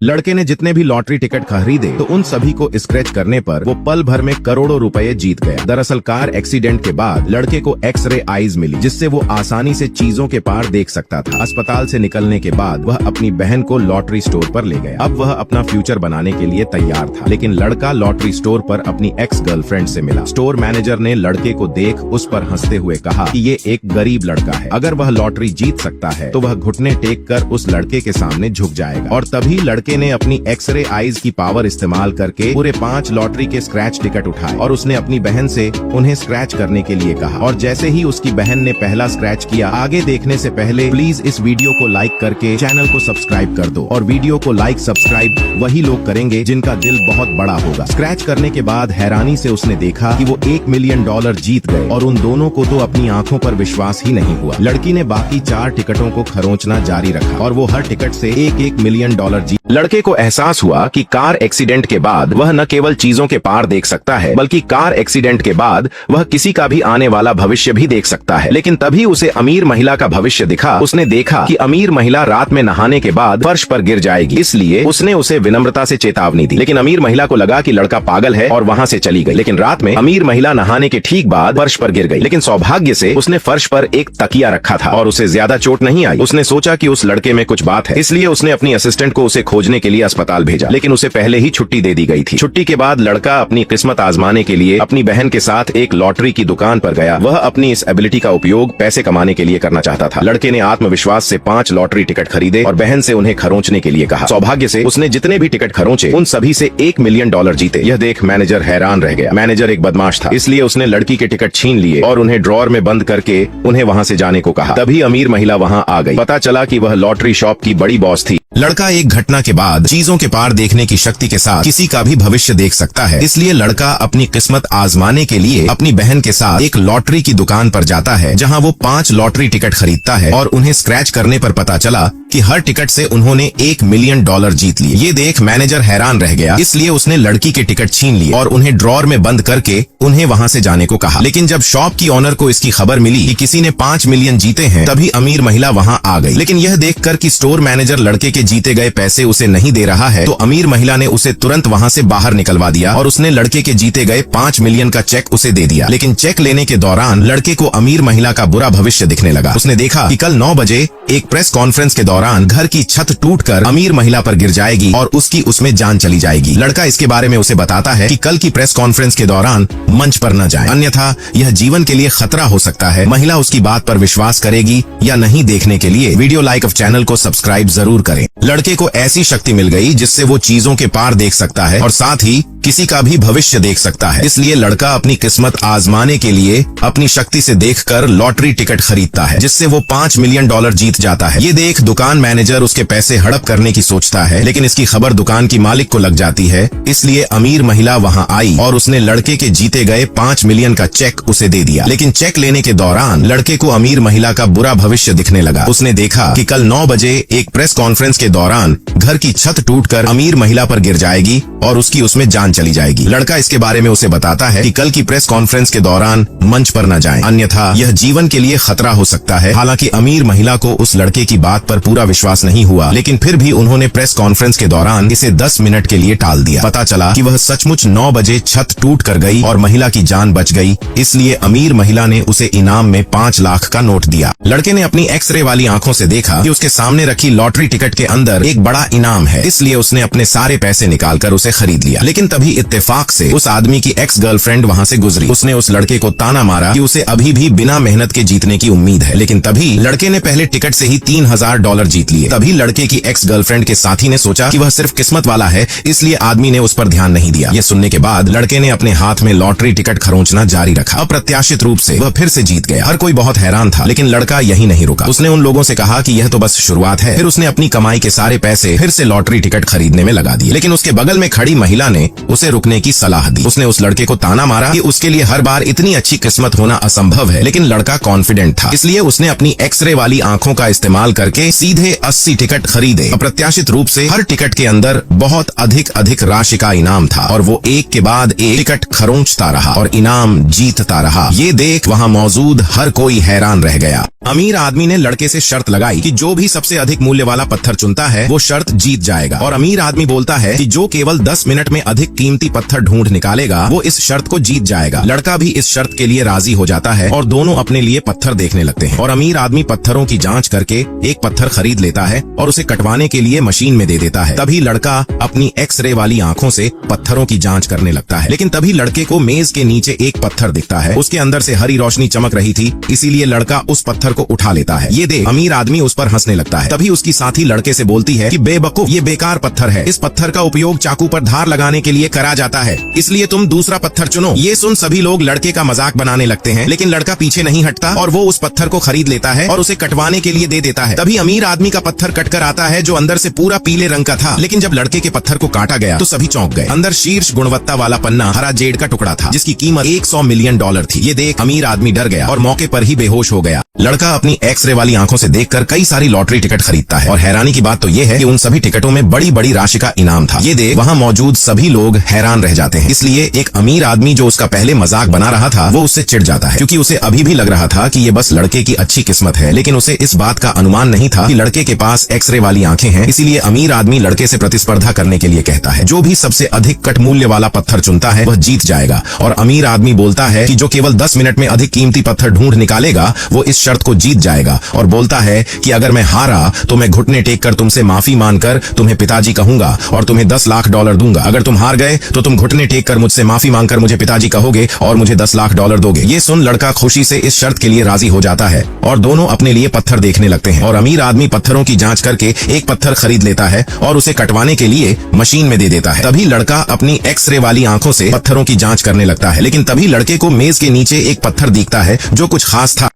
लड़के ने जितने भी लॉटरी टिकट खरीदे तो उन सभी को स्क्रैच करने पर वो पल भर में करोड़ों रुपए जीत गया। दरअसल कार एक्सीडेंट के बाद लड़के को एक्सरे आईज मिली, जिससे वो आसानी से चीजों के पार देख सकता था। अस्पताल से निकलने के बाद वह अपनी बहन को लॉटरी स्टोर पर ले गया। अब वह अपना फ्यूचर बनाने के लिए तैयार था, लेकिन लड़का लॉटरी स्टोर पर अपनी एक्स गर्लफ्रेंड से मिला। स्टोर मैनेजर ने लड़के को देख उस पर हंसते हुए कहा कि ये एक गरीब लड़का है, अगर वह लॉटरी जीत सकता है तो वह घुटने टेक कर उस लड़के के सामने झुक जाएगा। और तभी लड़के ने अपनी एक्सरे आईज की पावर इस्तेमाल करके पूरे 5 लॉटरी के स्क्रैच टिकट उठाए और उसने अपनी बहन से उन्हें स्क्रैच करने के लिए कहा। और जैसे ही उसकी बहन ने पहला स्क्रैच किया, आगे देखने से पहले प्लीज इस वीडियो को लाइक करके चैनल को सब्सक्राइब कर दो। और वीडियो को लाइक सब्सक्राइब वही लोग करेंगे जिनका दिल बहुत बड़ा होगा। स्क्रैच करने के बाद हैरानी से उसने देखा कि वो $1 मिलियन जीत गए और उन दोनों को तो अपनी आंखों पर विश्वास ही नहीं हुआ। लड़की ने बाकी 4 टिकटों को खरोंचना जारी रखा और वो हर टिकट से $1 मिलियन जीत। लड़के को एहसास हुआ कि कार एक्सीडेंट के बाद वह न केवल चीजों के पार देख सकता है, बल्कि कार एक्सीडेंट के बाद वह किसी का भी आने वाला भविष्य भी देख सकता है। लेकिन तभी उसे अमीर महिला का भविष्य दिखा। उसने देखा कि अमीर महिला रात में नहाने के बाद फर्श पर गिर जाएगी, इसलिए उसने उसे विनम्रता से चेतावनी दी। लेकिन अमीर महिला को लगा कि लड़का पागल है और वहाँ से चली गई। लेकिन रात में अमीर महिला नहाने के ठीक बाद फर्श पर गिर गई, लेकिन सौभाग्य से उसने फर्श पर एक तकिया रखा था और उसे ज्यादा चोट नहीं आई। उसने सोचा कि उस लड़के में कुछ बात है, इसलिए उसने अपनी असिस्टेंट को उसे खोजने के लिए अस्पताल भेजा, लेकिन उसे पहले ही छुट्टी दे दी गई थी। छुट्टी के बाद लड़का अपनी किस्मत आजमाने के लिए अपनी बहन के साथ एक लॉटरी की दुकान पर गया। वह अपनी इस एबिलिटी का उपयोग पैसे कमाने के लिए करना चाहता था। लड़के ने आत्मविश्वास से 5 लॉटरी टिकट खरीदे और बहन से उन्हें खरोंचने के लिए कहा। सौभाग्य से उसने जितने भी टिकट खरोंचे उन सभी से $1 मिलियन जीते। यह देख मैनेजर हैरान रह गया। मैनेजर एक बदमाश था, इसलिए उसने लड़की के टिकट छीन लिए और उन्हें ड्रॉर में बंद करके उन्हें वहाँ से जाने को कहा। तभी अमीर महिला वहाँ आ गई। पता चला कि वह लॉटरी शॉप की बड़ी बॉस थी। लड़का एक घटना के बाद चीजों के पार देखने की शक्ति के साथ किसी का भी भविष्य देख सकता है, इसलिए लड़का अपनी किस्मत आजमाने के लिए अपनी बहन के साथ एक लॉटरी की दुकान पर जाता है, जहां वो 5 लॉटरी टिकट खरीदता है और उन्हें स्क्रैच करने पर पता चला कि हर टिकट से उन्होंने $1 मिलियन जीत लिए। ये देख मैनेजर हैरान रह गया, इसलिए उसने लड़की के टिकट छीन लिए और उन्हें ड्रॉर में बंद करके उन्हें वहां से जाने को कहा। लेकिन जब शॉप की ओनर को इसकी खबर मिली कि किसी ने 5 मिलियन जीते हैं, तभी अमीर महिला वहां आ गई। लेकिन यह देखकर कि स्टोर मैनेजर लड़के के जीते गए पैसे उसे नहीं दे रहा है, तो अमीर महिला ने उसे तुरंत वहां से बाहर निकलवा दिया और उसने लड़के के जीते गए 5 मिलियन का चेक उसे दे दिया। लेकिन चेक लेने के दौरान लड़के को अमीर महिला का बुरा भविष्य दिखने लगा। उसने देखा कि कल 9 बजे एक प्रेस कॉन्फ्रेंस के दौरान घर की छत टूटकर अमीर महिला पर गिर जाएगी और उसकी उसमें जान चली जाएगी। लड़का इसके बारे में उसे बताता है कि कल की प्रेस कॉन्फ्रेंस के दौरान मंच पर न जाए, अन्यथा यह जीवन के लिए खतरा हो सकता है। महिला उसकी बात पर विश्वास करेगी या नहीं, देखने के लिए वीडियो लाइक और चैनल को सब्सक्राइब जरूर करें। लड़के को ऐसी शक्ति मिल गई जिससे वो चीजों के पार देख सकता है और साथ ही किसी का भी भविष्य देख सकता है। इसलिए लड़का अपनी किस्मत आजमाने के लिए अपनी शक्ति से देखकर लॉटरी टिकट खरीदता है, जिससे वो $5 मिलियन जीत जाता है। ये देख दुकान मैनेजर उसके पैसे हड़प करने की सोचता है, लेकिन इसकी खबर दुकान की मालिक को लग जाती है, इसलिए अमीर महिला वहां आई और उसने लड़के के जीते गए 5 मिलियन का चेक उसे दे दिया। लेकिन चेक लेने के दौरान लड़के को अमीर महिला का बुरा भविष्य दिखने लगा। उसने देखा कि कल 9 बजे एक प्रेस कॉन्फ्रेंस के दौरान घर की छत टूटकर अमीर महिला पर गिर जाएगी और उसकी उसमें जान चली जाएगी। लड़का इसके बारे में उसे बताता है कि कल की प्रेस कॉन्फ्रेंस के दौरान मंच पर न जाएं, अन्यथा यह जीवन के लिए खतरा हो सकता है। हालांकि अमीर महिला को उस लड़के की बात पर पूरा विश्वास नहीं हुआ, लेकिन फिर भी उन्होंने प्रेस कॉन्फ्रेंस के दौरान इसे 10 मिनट के लिए टाल दिया। पता चला कि वह सचमुच 9 बजे छत टूट कर गई और महिला की जान बच गई, इसलिए अमीर महिला ने उसे इनाम में 5 लाख का नोट दिया। लड़के ने अपनी एक्सरे वाली आंखों से देखा कि उसके सामने रखी लॉटरी टिकट के अंदर एक बड़ा इनाम है, इसलिए उसने अपने सारे पैसे निकालकर उसे खरीद लिया। लेकिन तभी इत्तेफाक से उस आदमी की एक्स गर्लफ्रेंड वहां से गुजरी। उसने उस लड़के को ताना मारा कि उसे अभी भी बिना मेहनत के जीतने की उम्मीद है। लेकिन तभी लड़के ने पहले टिकट से ही $3000 जीत लिए। तभी लड़के की एक्स गर्लफ्रेंड के साथी ने सोचा कि वह सिर्फ किस्मत वाला है, इसलिए आदमी ने उस पर ध्यान नहीं दिया। यह सुनने के बाद लड़के ने अपने हाथ में लॉटरी टिकट खरोंचना जारी रखा। अप्रत्याशित रूप से वह फिर से जीत गया। हर कोई बहुत हैरान था, लेकिन लड़का यही नहीं रुका। उसने उन लोगों से कहा कि यह तो बस शुरुआत है। फिर उसने अपनी कमाई के सारे पैसे फिर से लॉटरी टिकट खरीदने में लगा दिए। लेकिन उसके बगल में खड़ी महिला ने उसे रुकने की सलाह दी। उसने उस लड़के को ताना मारा कि उसके लिए हर बार इतनी अच्छी किस्मत होना असंभव है, लेकिन लड़का कॉन्फिडेंट था, इसलिए उसने अपनी एक्सरे वाली आंखों का इस्तेमाल करके सीधे 80 टिकट खरीदे। अप्रत्याशित रूप से हर टिकट के अंदर बहुत अधिक राशि का इनाम था और वो एक के बाद एक टिकट खरोंचता रहा और इनाम जीतता रहा। ये देख वहाँ मौजूद हर कोई हैरान रह गया। अमीर आदमी ने लड़के से शर्त लगाई कि जो भी सबसे अधिक मूल्य वाला पत्थर चुनता है वो शर्त जीत जाएगा, और अमीर आदमी बोलता है कि जो केवल 10 मिनट में अधिक कीमती पत्थर ढूंढ निकालेगा वो इस शर्त को जीत जाएगा। लड़का भी इस शर्त के लिए राजी हो जाता है और दोनों अपने लिए पत्थर देखने लगते हैं। और अमीर आदमी पत्थरों की जांच करके एक पत्थर खरीद लेता है और उसे कटवाने के लिए मशीन में दे देता है। तभी लड़का अपनी एक्सरे वाली आंखों से पत्थरों की जांच करने लगता है, लेकिन तभी लड़के को मेज के नीचे एक पत्थर दिखता है। उसके अंदर से हरी रोशनी चमक रही थी, इसीलिए लड़का उस पत्थर को उठा लेता है। ये देख अमीर आदमी उस पर हंसने लगता है। तभी उसकी साथी लड़के से बोलती है कि बेवकूफ, ये बेकार पत्थर है। इस पत्थर का उपयोग चाकू पर धार लगाने के लिए करा जाता है, इसलिए तुम दूसरा पत्थर चुनो। ये सुन सभी लोग लड़के का मजाक बनाने लगते हैं, लेकिन लड़का पीछे नहीं हटता और वो उस पत्थर को खरीद लेता है और उसे कटवाने के लिए दे देता है। तभी अमीर आदमी का पत्थर कटकर आता है जो अंदर से पूरा पीले रंग का था, लेकिन जब लड़के के पत्थर को काटा गया तो सभी चौंक गए। अंदर शीर्ष गुणवत्ता वाला पन्ना हरा जेड का टुकड़ा था, जिसकी कीमत $100 मिलियन थी। ये देख अमीर आदमी डर गया और मौके पर ही बेहोश हो गया। लड़का अपनी एक्सरे वाली आंखों से देखकर कई सारी लॉटरी टिकट खरीदता है, और हैरानी की बात तो ये है कि उन सभी टिकटों में बड़ी बड़ी राशि का इनाम था। ये देख वहाँ मौजूद सभी लोग हैरान रह जाते हैं। इसलिए एक अमीर आदमी जो उसका पहले मजाक बना रहा था वो उससे चिढ़ जाता है, क्योंकि उसे अभी भी लग रहा था कि ये बस लड़के की अच्छी किस्मत है, लेकिन उसे इस बात का अनुमान नहीं था कि लड़के के पास एक्सरे वाली आंखें हैं। इसीलिए अमीर आदमी लड़के से प्रतिस्पर्धा करने के लिए कहता है, जो भी सबसे अधिक कट मूल्य वाला पत्थर चुनता है वह जीत जाएगा। और अमीर आदमी बोलता है कि जो केवल 10 मिनट में अधिक कीमती पत्थर ढूंढ निकालेगा वो इस शर्त को जीत जाएगा, और बोलता है कि अगर मैं हारा तो मैं घुटने टेक कर तुमसे माफी मांगकर तुम्हें पिताजी कहूंगा और तुम्हें $10 लाख दूंगा। अगर तुम हार गए तो तुम घुटने टेक कर मुझसे माफी मांगकर मुझे पिताजी कहोगे और मुझे $10 लाख दोगे। ये सुन लड़का खुशी से इस शर्त के लिए राजी हो जाता है और दोनों अपने लिए पत्थर देखने लगते हैं। और अमीर आदमी पत्थरों की जांच करके एक पत्थर खरीद लेता है और उसे कटवाने के लिए मशीन में दे देता है। तभी लड़का अपनी एक्सरे वाली आंखों से पत्थरों की जांच करने लगता है, लेकिन तभी लड़के को मेज के नीचे एक पत्थर दिखता है जो कुछ खास था।